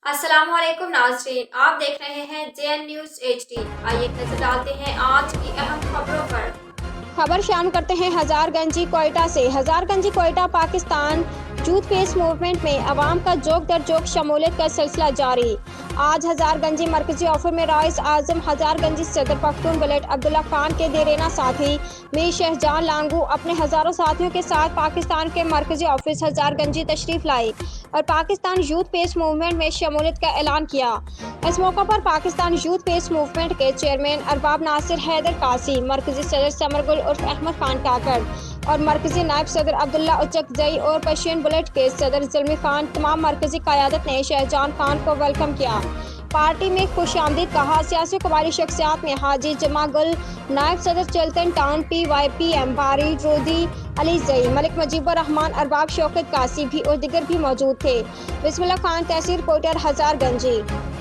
अस्सलाम वालेकुम नाज़रीन, आप देख रहे हैं JN न्यूज़ HD। आइए एक नजर डालते हैं आज की अहम खबरों पर। खबर शामिल करते हैं हजारगंजी कोयटा से। Hazarganji Quetta Pakistan youth peace movement में अवाम का जोक दर जोक शमूलियत का सिलसिला जारी। आज हजारगंजी मरकजी ऑफिस में राइस आजम हजारगंजी सदर पख्तून बुलेट अब्दुल्ला खान के देरेना साथी मीर शहजान लांगू अपने हजारों साथियों के साथ पाकिस्तान के मरकजी ऑफिस हजारगंजी तशरीफ लाई और पाकिस्तान यूथ पीस मूवमेंट में शमूलियत का ऐलान किया। इस मौका पर पाकिस्तान यूथ पीस मूवमेंट के चेयरमैन अरबाब नासिर हैदर कासी, मरकजी सदर समरगुल उर्फ अहमद खान काकड़ और मरकजी नायब सदर अब्दुल्ला उचकजई और पशियन बुलेट के सदर जुल्मी खान, तमाम मरकजी क़यादत ने शहजान खान को वेलकम किया। पार्टी में खुशामदीद कहा। सियासी कबायली शख्सियात में हाजी जमा गुल, नायब सदर चलतन टाउन PYPM बारी रोदी अली जई, मलिक मुजीबुर रहमान, अरबाब शौकत कासी भी और दिगर भी मौजूद थे। बिस्मिल्लाह खान, तहसील रिपोर्टर, हजारगंजी।